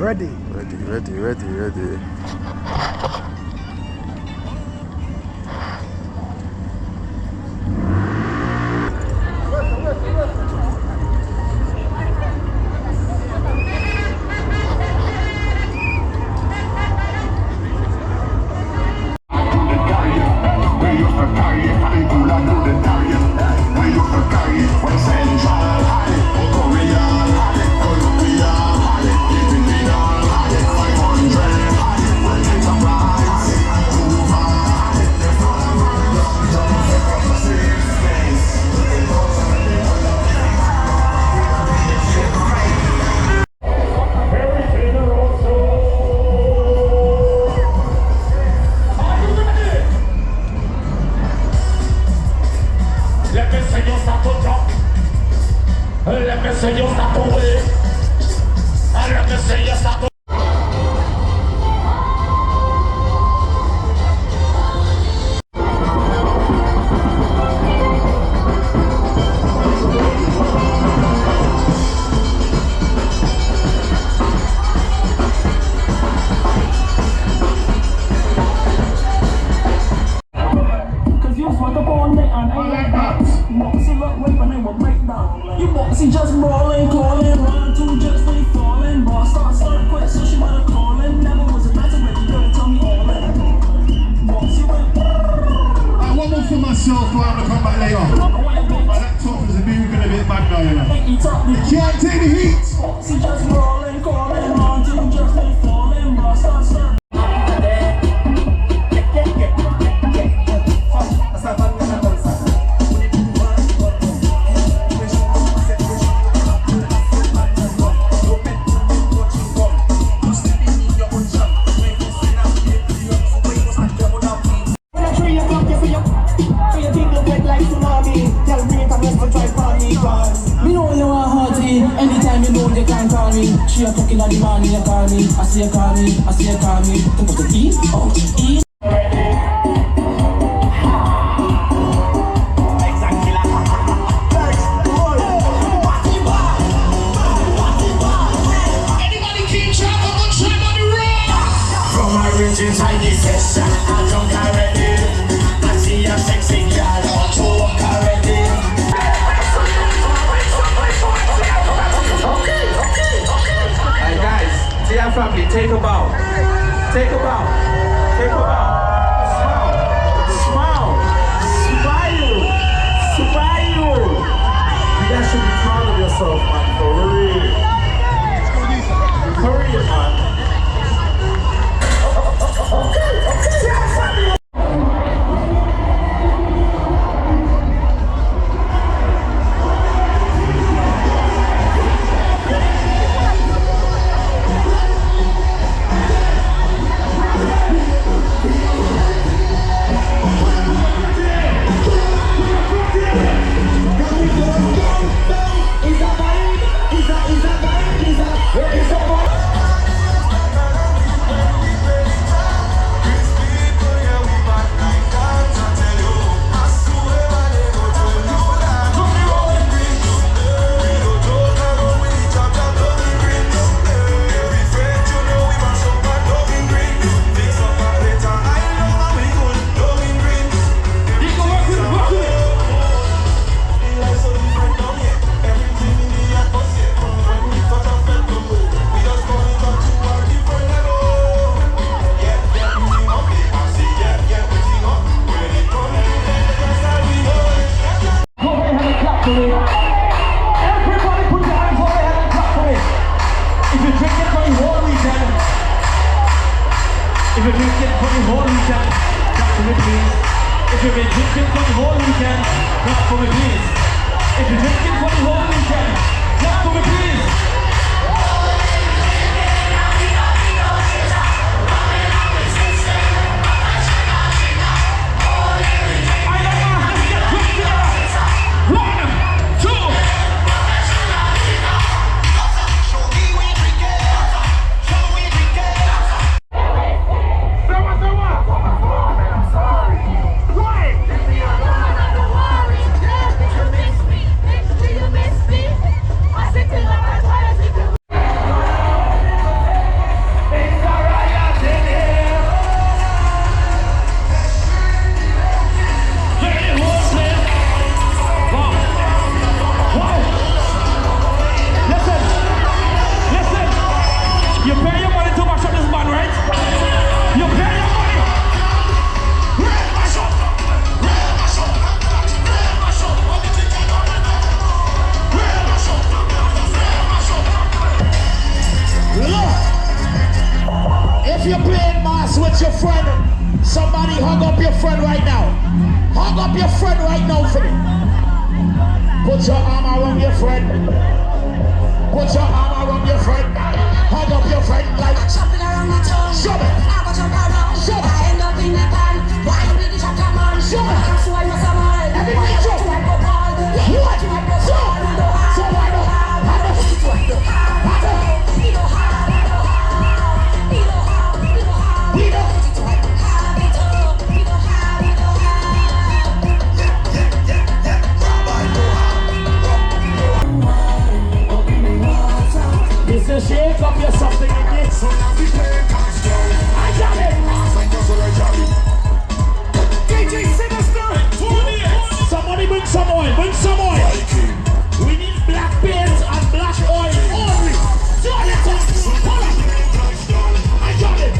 Ready. Ready. Let me say you stop away. Let me say you stop away. She just rolling, calling, run to just be falling. Boss start quick, so she wanna call in. Never was a better ready, girl, tell me all in. Boss, you went. One more for myself, but I'm gonna come back later. My laptop is moving a bit mad now, you know. Can't take the heat. She just rolling, calling, run to just be falling. Boss start. Anytime you know you can call me. She a cooking on the morning, you call me. I see you call me. Think of the E, O, E. Anybody keep track of what's on the road? From my rich inside the session, I drunk already. I see a sexy girl, all to walk already. Family, take a bow. Smile. You guys should be proud of yourself, man, for real, man. Everybody put your hands over your head and clap for me. If you're drinking for the whole weekend, clap for me please. If you've been drinking for the whole weekend, clap for me please. If you're drinking for the whole weekend, clap for me please. I sit in like friend. Put your arm around your friend. Hug up your friend like Chopping around the tongue. Show me. I go jump around. Show me. I end up in the pan. Why you with the chaka man? Show me. That's why you're so mad. Everybody show me. Why you go hard? What? Why you go So, hard? You don't have. so why don't have? You don't have. You don't have. You don't have. You don't have. You don't have. We don't. Have it all. You don't have. You don't have. It's a shake up your something in this. I got it. DJ Sinister. Somebody bring some oil, bring some oil. We need black paint and black oil only. Turn it up. Hold on. I got it.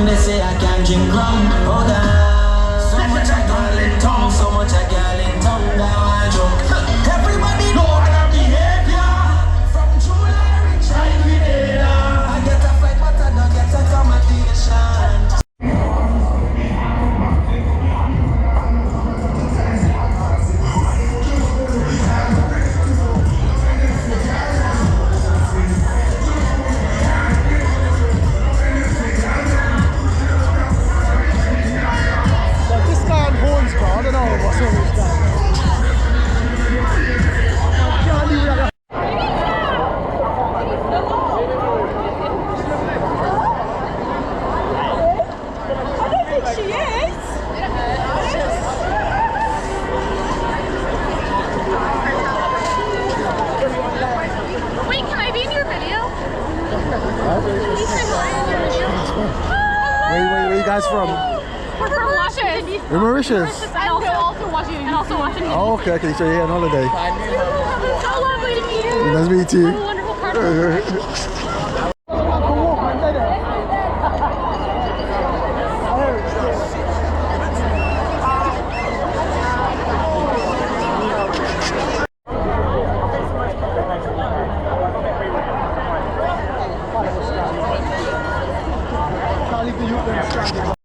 They say I can't drink rum. Oh God, so much I girl in tongue, so much I girl in tongue. Now I joke. Everybody know our behavior. From July reach every day. I get a flight, but I don't get accommodation. Wait, can I be in your video? Where you guys from? We're from Mauritius. We're Mauritius. And also watching. Oh, okay, so you're here on holiday. So lovely to meet you. Nice to meet you. Have a wonderful carnival.